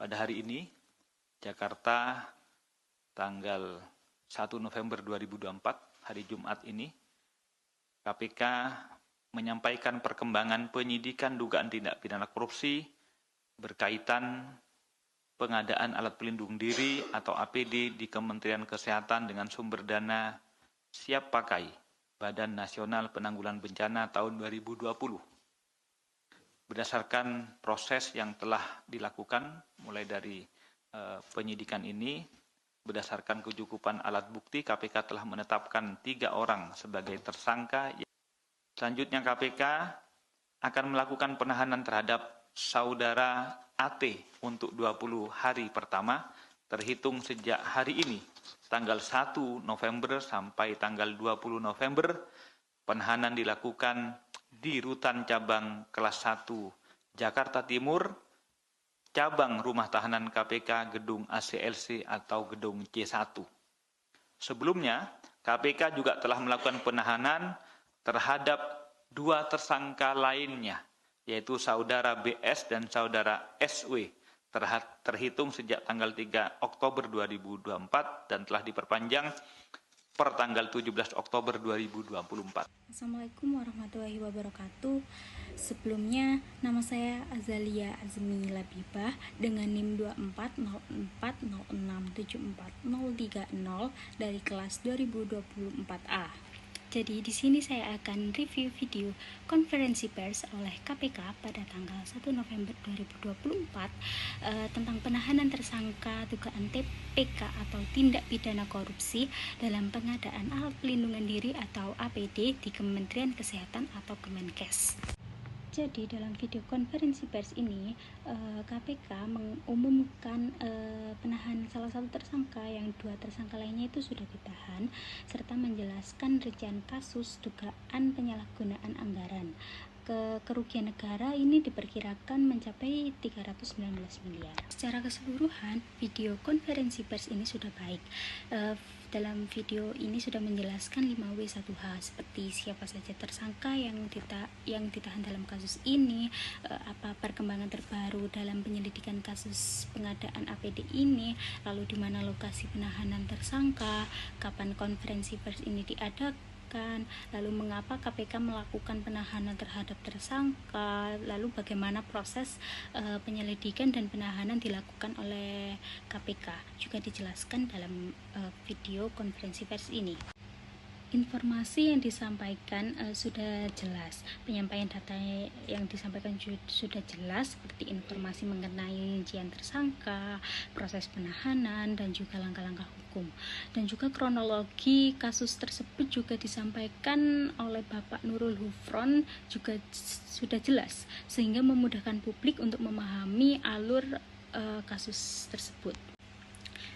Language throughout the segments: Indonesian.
Pada hari ini, Jakarta, tanggal 1 November 2024, hari Jumat ini, KPK menyampaikan perkembangan penyidikan dugaan tindak pidana korupsi berkaitan pengadaan alat pelindung diri atau APD di Kementerian Kesehatan dengan sumber dana siap pakai Badan Nasional Penanggulangan Bencana tahun 2020. Berdasarkan proses yang telah dilakukan mulai dari penyidikan ini, berdasarkan kecukupan alat bukti, KPK telah menetapkan 3 orang sebagai tersangka. Selanjutnya KPK akan melakukan penahanan terhadap saudara AT untuk 20 hari pertama, terhitung sejak hari ini, tanggal 1 November sampai tanggal 20 November, penahanan dilakukan di Rutan Cabang Kelas 1 Jakarta Timur, cabang rumah tahanan KPK Gedung ACLC atau Gedung C1. Sebelumnya, KPK juga telah melakukan penahanan terhadap 2 tersangka lainnya, yaitu saudara BS dan saudara SW, terhitung sejak tanggal 3 Oktober 2024 dan telah diperpanjang per tanggal 17 Oktober 2024. Assalamualaikum warahmatullahi wabarakatuh. Sebelumnya, nama saya Azalia Azmi Labibah dengan NIM 2404067430 dari kelas 2024A. Jadi di sini saya akan review video konferensi pers oleh KPK pada tanggal 1 November 2024 tentang penahanan tersangka dugaan TPK atau tindak pidana korupsi dalam pengadaan alat pelindungan diri atau APD di Kementerian Kesehatan atau Kemenkes. Jadi dalam video konferensi pers ini KPK mengumumkan penahanan salah satu tersangka, yang 2 tersangka lainnya itu sudah ditahan, serta menjelaskan rincian kasus dugaan penyalahgunaan anggaran. Kerugian negara ini diperkirakan mencapai 319 miliar. Secara keseluruhan, video konferensi pers ini sudah baik. Dalam video ini sudah menjelaskan 5W1H, seperti siapa saja tersangka yang ditahan dalam kasus ini, apa perkembangan terbaru dalam penyelidikan kasus pengadaan APD ini, lalu di mana lokasi penahanan tersangka, kapan konferensi pers ini diadakan, lalu mengapa KPK melakukan penahanan terhadap tersangka, lalu bagaimana proses penyelidikan dan penahanan dilakukan oleh KPK, juga dijelaskan dalam video konferensi pers ini. Informasi yang disampaikan sudah jelas, penyampaian data yang disampaikan sudah jelas, seperti informasi mengenai rincian tersangka, proses penahanan, dan juga langkah-langkah hukum. Dan juga kronologi kasus tersebut juga disampaikan oleh Bapak Nurul Hufron juga sudah jelas, sehingga memudahkan publik untuk memahami alur kasus tersebut.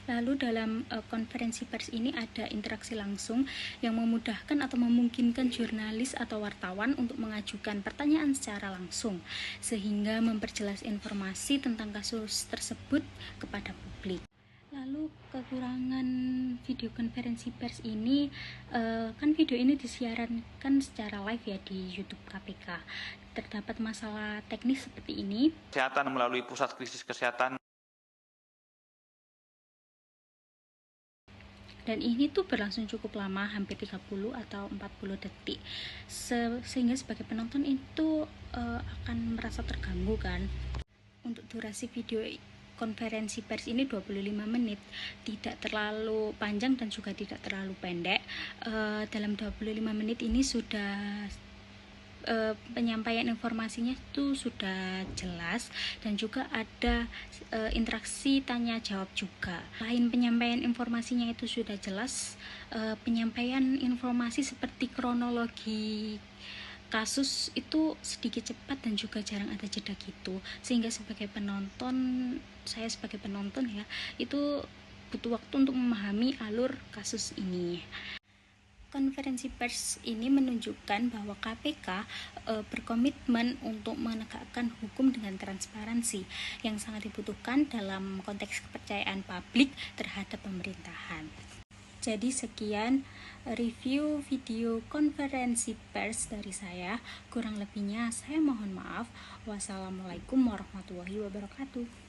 Lalu dalam konferensi pers ini ada interaksi langsung yang memudahkan atau memungkinkan jurnalis atau wartawan untuk mengajukan pertanyaan secara langsung, sehingga memperjelas informasi tentang kasus tersebut kepada publik. Lalu kekurangan video konferensi pers ini, kan video ini disiarankan secara live ya di YouTube KPK. Terdapat masalah teknis seperti ini. Kesehatan melalui Pusat Krisis Kesehatan. Dan ini tuh berlangsung cukup lama, hampir 30 atau 40 detik, sehingga sebagai penonton itu akan merasa terganggu kan. Untuk durasi video konferensi pers ini 25 menit, tidak terlalu panjang dan juga tidak terlalu pendek. Dalam 25 menit ini sudah penyampaian informasinya itu sudah jelas, dan juga ada interaksi tanya jawab juga. Selain penyampaian informasinya itu sudah jelas, penyampaian informasi seperti kronologi kasus itu sedikit cepat dan juga jarang ada jeda gitu, sehingga saya sebagai penonton ya, itu butuh waktu untuk memahami alur kasus ini. Konferensi pers ini menunjukkan bahwa KPK berkomitmen untuk menegakkan hukum dengan transparansi yang sangat dibutuhkan dalam konteks kepercayaan publik terhadap pemerintahan. Jadi sekian review video konferensi pers dari saya. Kurang lebihnya saya mohon maaf. Wassalamualaikum warahmatullahi wabarakatuh.